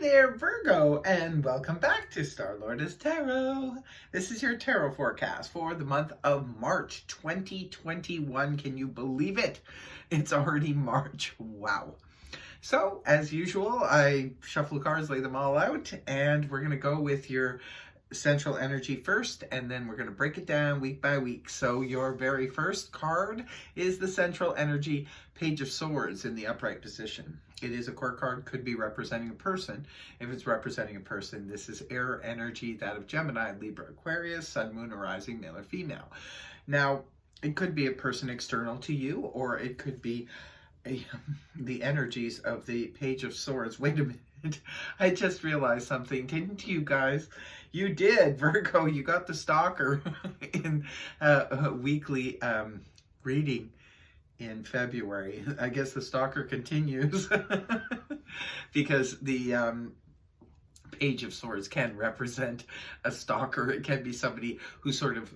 there, Virgo, and welcome back to Starlord's Tarot. This is your tarot forecast for the month of March 2021. Can you believe it? It's already March. Wow. So, as usual, I shuffle the cards, lay them all out, and we're going to go with your central energy first, and then we're going to break it down week by week. So your very first card is the central energy Page of Swords in the upright position. It is a court card, could be representing a person. If it's representing a person, this is air energy, that of Gemini, Libra, Aquarius, Sun, Moon, or Rising, male or female. Now, it could be a person external to you, or it could be the energies of the Page of Swords. Wait a minute. I just realized something. Didn't you guys? You did, Virgo. You got the stalker in a weekly reading in February. I guess the stalker continues because the Page of Swords can represent a stalker. It can be somebody who's sort of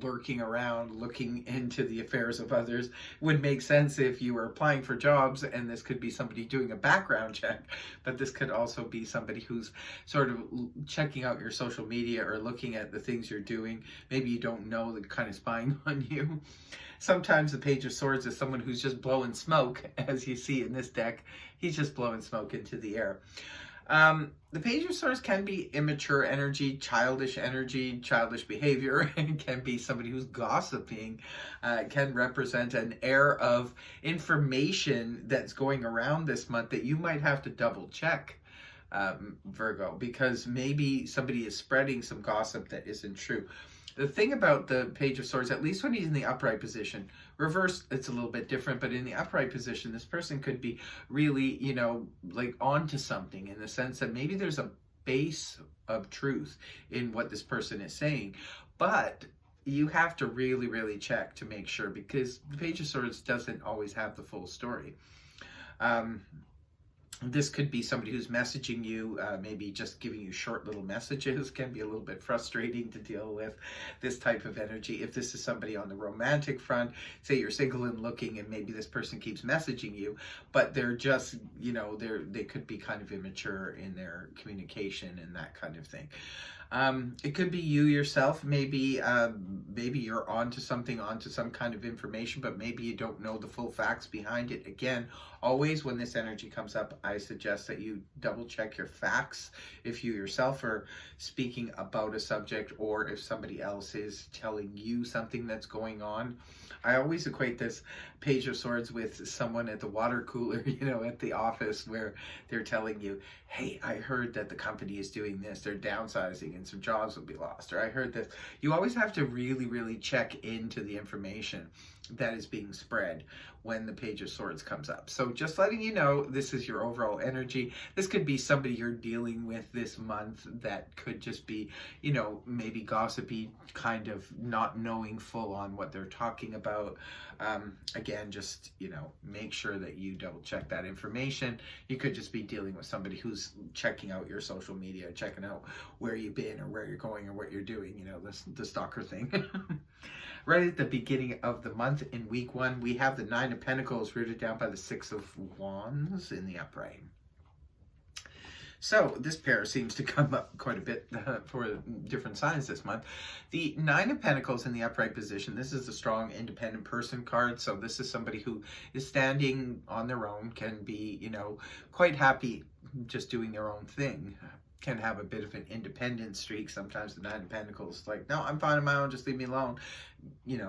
lurking around, looking into the affairs of others. Would make sense if you were applying for jobs, and this could be somebody doing a background check, but this could also be somebody who's sort of checking out your social media or looking at the things you're doing. Maybe you don't know, they're kind of spying on you. Sometimes the Page of Swords is someone who's just blowing smoke, as you see in this deck. He's just blowing smoke into the air. The Page of Swords can be immature energy, childish behavior. It can be somebody who's gossiping. It can represent an air of information that's going around this month that you might have to double check, Virgo, because maybe somebody is spreading some gossip that isn't true. The thing about the Page of Swords, at least when he's in the upright position, reverse, it's a little bit different, but in the upright position, this person could be really, like onto something, in the sense that maybe there's a base of truth in what this person is saying, but you have to really, really check to make sure, because the Page of Swords doesn't always have the full story. This could be somebody who's messaging you, maybe just giving you short little messages. Can be a little bit frustrating to deal with this type of energy. If this is somebody on the romantic front, say you're single and looking, and maybe this person keeps messaging you, but they're just, they could be kind of immature in their communication and that kind of thing. It could be you yourself. Maybe you're onto some kind of information, but maybe you don't know the full facts behind it. Again, always when this energy comes up, I suggest that you double check your facts if you yourself are speaking about a subject, or if somebody else is telling you something that's going on. I always equate this Page of Swords with someone at the water cooler, at the office, where they're telling you, hey, I heard that the company is doing this, they're downsizing and some jobs will be lost, or I heard this. You always have to really, really check into the information that is being spread when the Page of Swords comes up. So just letting you know, this is your overall energy. This could be somebody you're dealing with this month that could just be, maybe gossipy, kind of not knowing full on what they're talking about. Again, just, make sure that you double check that information. You could just be dealing with somebody who's checking out your social media, checking out where you've been or where you're going or what you're doing, the stalker thing. Right at the beginning of the month, in week 1, we have the 9 of Pentacles rooted down by the 6 of Wands in the upright. So this pair seems to come up quite a bit for different signs this month. The 9 of Pentacles in the upright position, this is a strong independent person card. So this is somebody who is standing on their own, can be, quite happy just doing their own thing. Can have a bit of an independent streak. Sometimes the 9 of Pentacles is like, no, I'm fine on my own, just leave me alone,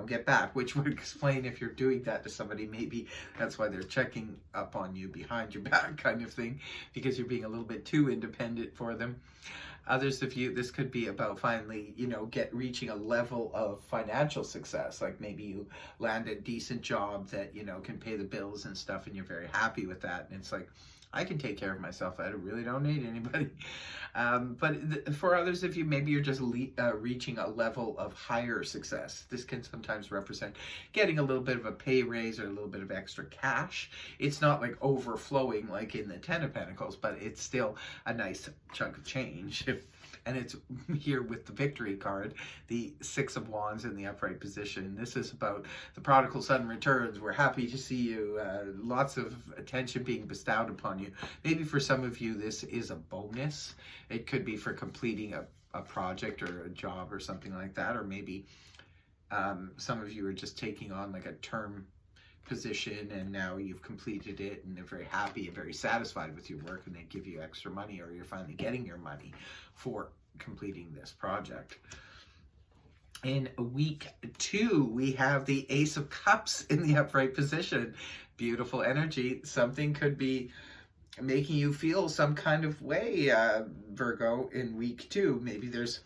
get back, which would explain if you're doing that to somebody, maybe that's why they're checking up on you behind your back kind of thing, because you're being a little bit too independent for them. Others of you, this could be about finally, reaching a level of financial success. Like maybe you land a decent job that, can pay the bills and stuff, and you're very happy with that. And it's like, I can take care of myself. I really don't need anybody. But for others of you, maybe you're just reaching a level of higher success. This can sometimes represent getting a little bit of a pay raise or a little bit of extra cash. It's not like overflowing like in the 10 of Pentacles, but it's still a nice chunk of change. And it's here with the Victory card, the Six of Wands in the upright position. This is about the prodigal son returns. We're happy to see you. Lots of attention being bestowed upon you. Maybe for some of you, this is a bonus. It could be for completing a project or a job or something like that. Or maybe some of you are just taking on like a term position and now you've completed it and they're very happy and very satisfied with your work and they give you extra money, or you're finally getting your money for completing this project. In week 2, we have the Ace of Cups in the upright position. Beautiful energy. Something could be making you feel some kind of way, Virgo, in week 2. Maybe there's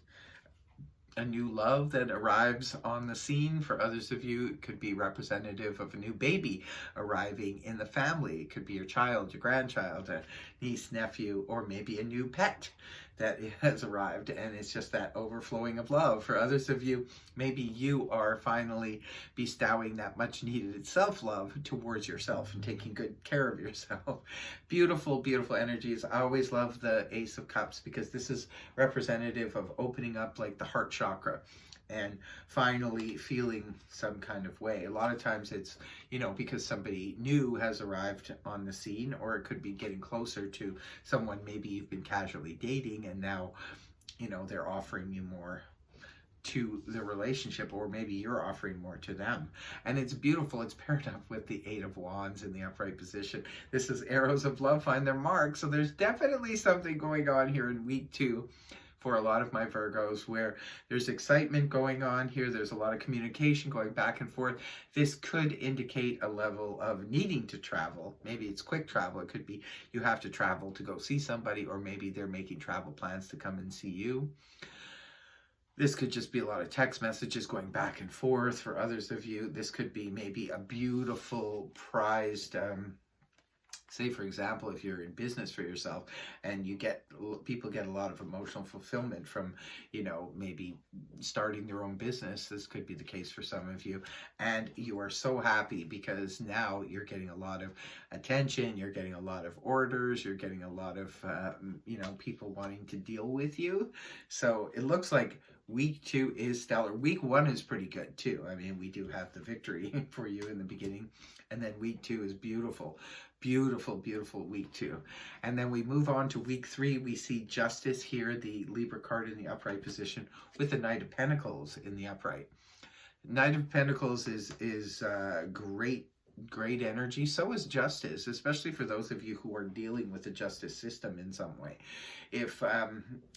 a new love that arrives on the scene. For others of you, it could be representative of a new baby arriving in the family. It could be your child, your grandchild, a niece, nephew, or maybe a new pet that has arrived, and it's just that overflowing of love. For others of you, maybe you are finally bestowing that much needed self-love towards yourself and taking good care of yourself. Beautiful, beautiful energies. I always love the Ace of Cups because this is representative of opening up like the heart chakra and finally feeling some kind of way. A lot of times it's, because somebody new has arrived on the scene, or it could be getting closer to someone maybe you've been casually dating and now, they're offering you more to the relationship, or maybe you're offering more to them. And it's beautiful. It's paired up with the Eight of Wands in the upright position. This is arrows of love find their mark. So there's definitely something going on here in week 2 for a lot of my Virgos, where there's excitement going on here. There's a lot of communication going back and forth. This could indicate a level of needing to travel. Maybe it's quick travel. It could be you have to travel to go see somebody, or maybe they're making travel plans to come and see you. This could just be a lot of text messages going back and forth. For others of you, this could be maybe a beautiful, prized, say for example, if you're in business for yourself and people get a lot of emotional fulfillment from, maybe starting their own business. This could be the case for some of you. And you are so happy because now you're getting a lot of attention. You're getting a lot of orders. You're getting a lot of, people wanting to deal with you. So it looks like week 2 is stellar. Week 1 is pretty good too. I mean, we do have the Victory for you in the beginning. And then week 2 is beautiful. Beautiful, beautiful week 2. And then we move on to week 3. We see Justice here, the Libra card in the upright position, with the Knight of Pentacles in the upright. Knight of Pentacles is great energy. So is Justice, especially for those of you who are dealing with the justice system in some way. If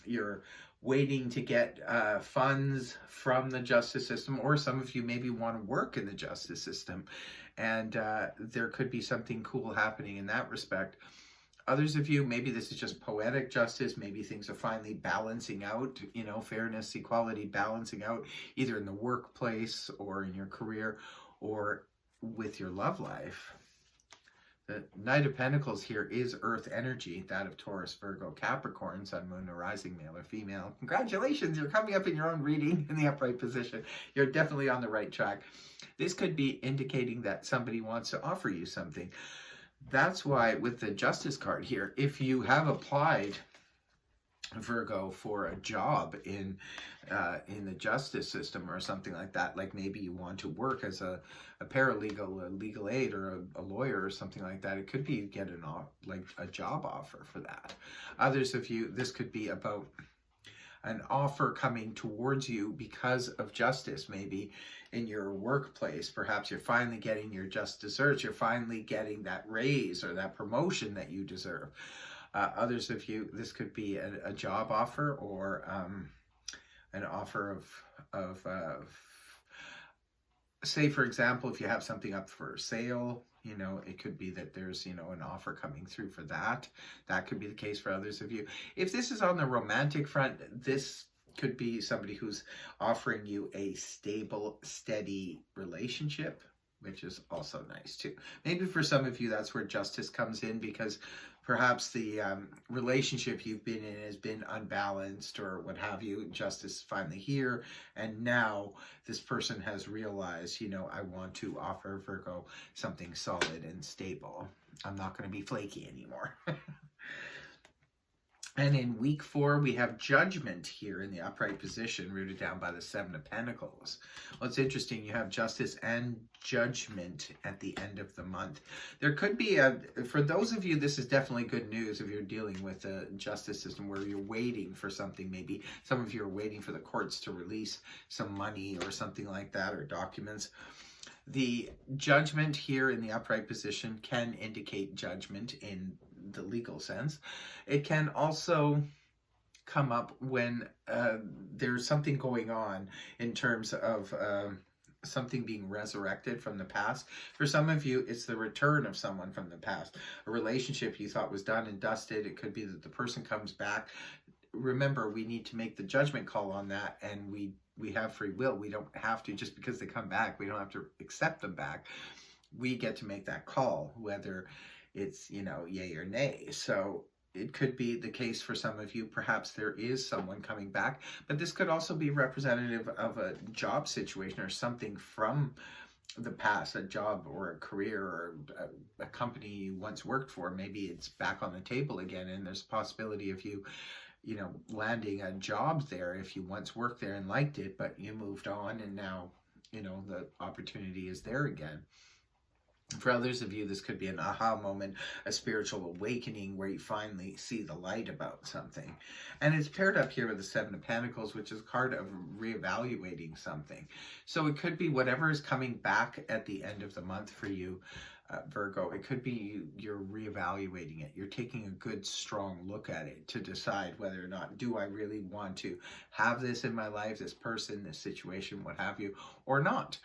you're waiting to get funds from the justice system, or some of you maybe want to work in the justice system, and there could be something cool happening in that respect. Others of you, maybe this is just poetic justice. Maybe things are finally balancing out, fairness, equality, balancing out, either in the workplace or in your career or with your love life. The Knight of Pentacles here is Earth energy, that of Taurus, Virgo, Capricorn, Sun, Moon, or Rising, male or female. Congratulations, you're coming up in your own reading in the upright position. You're definitely on the right track. This could be indicating that somebody wants to offer you something. That's why with the Justice card here, if you have applied, Virgo, for a job in the justice system or something like that, like maybe you want to work as a paralegal, a legal aid, or a lawyer or something like that, it could be you get a job offer for that. Others of you, this could be about an offer coming towards you because of justice, maybe in your workplace. Perhaps you're finally getting your just desserts. You're finally getting that raise or that promotion that you deserve. Others of you, this could be a job offer, or an offer of say, for example, if you have something up for sale, it could be that there's, an offer coming through for that. That could be the case for others of you. If this is on the romantic front, this could be somebody who's offering you a stable, steady relationship, which is also nice too. Maybe for some of you, that's where justice comes in, because perhaps the relationship you've been in has been unbalanced or what have you. Justice is finally here, and now this person has realized, I want to offer Virgo something solid and stable. I'm not going to be flaky anymore. And in week 4, we have Judgment here in the upright position, rooted down by the 7 of Pentacles. Well, it's interesting. You have Justice and Judgment at the end of the month. There could be for those of you, this is definitely good news if you're dealing with a justice system where you're waiting for something. Maybe some of you are waiting for the courts to release some money or something like that, or documents. The Judgment here in the upright position can indicate judgment in the legal sense. It can also come up when there's something going on in terms of something being resurrected from the past. For some of you, it's the return of someone from the past. A relationship you thought was done and dusted. It could be that the person comes back. Remember, we need to make the judgment call on that, and we have free will. We don't have to, just because they come back, we don't have to accept them back. We get to make that call, whether it's, yay or nay. So it could be the case for some of you. Perhaps there is someone coming back, but this could also be representative of a job situation or something from the past, a job or a career or a company you once worked for. Maybe it's back on the table again, and there's a possibility of you landing a job there if you once worked there and liked it, but you moved on and now, the opportunity is there again. For others of you, this could be an aha moment, a spiritual awakening where you finally see the light about something. And it's paired up here with the 7 of Pentacles, which is a card of reevaluating something. So it could be whatever is coming back at the end of the month for you, Virgo. It could be you're reevaluating it. You're taking a good, strong look at it to decide whether or not, do I really want to have this in my life, this person, this situation, what have you, or not.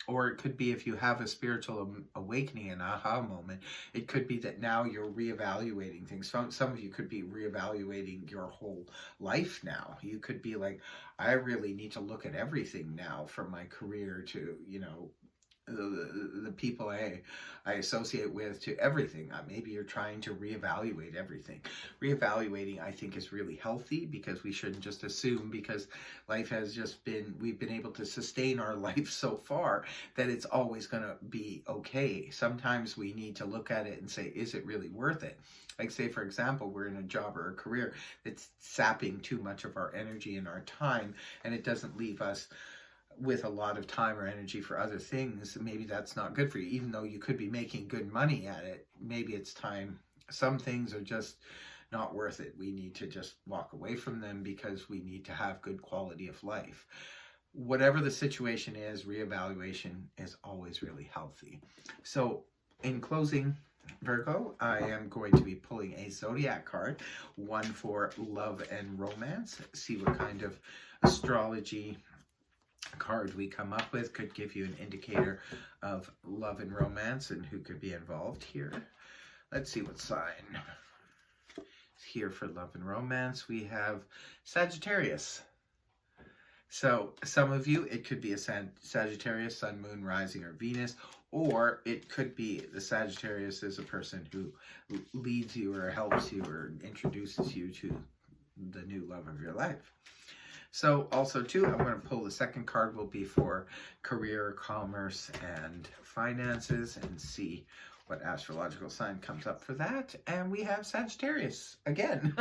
Or it could be if you have a spiritual awakening, an aha moment, it could be that now you're reevaluating things. Some of you could be reevaluating your whole life now. You could be like, I really need to look at everything now, from my career to, the people I associate with, to everything. Maybe you're trying to reevaluate everything. Reevaluating, I think, is really healthy, because we shouldn't just assume, because life has just been, we've been able to sustain our life so far that it's always going to be okay. Sometimes we need to look at it and say, is it really worth it? Like, say, for example, we're in a job or a career that's sapping too much of our energy and our time, and it doesn't leave us with a lot of time or energy for other things. Maybe that's not good for you, even though you could be making good money at it. Maybe it's time. Some things are just not worth it. We need to just walk away from them, because we need to have good quality of life. Whatever the situation is, reevaluation is always really healthy. So in closing, Virgo, I am going to be pulling a zodiac card, one for love and romance. See what kind of astrology card we come up with. Could give you an indicator of love and romance and who could be involved here. Let's see what sign here for love and romance. We have Sagittarius. So some of you, it could be a Sagittarius, Sun, Moon, Rising, or Venus, or it could be the Sagittarius is a person who leads you or helps you or introduces you to the new love of your life. So also too, I'm going to pull the second card, will be for career, commerce, and finances, and see what astrological sign comes up for that. And we have Sagittarius again.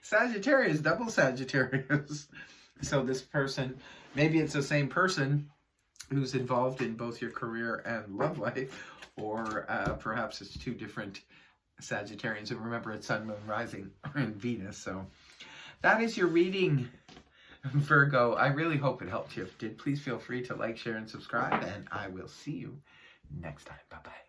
Sagittarius, double Sagittarius. So this person, maybe it's the same person who's involved in both your career and love life, or perhaps it's two different Sagittarians. And remember, it's Sun, Moon, Rising, and Venus. So that is your reading, Virgo. I really hope it helped you. If it did, please feel free to like, share, and subscribe, and I will see you next time. Bye-bye.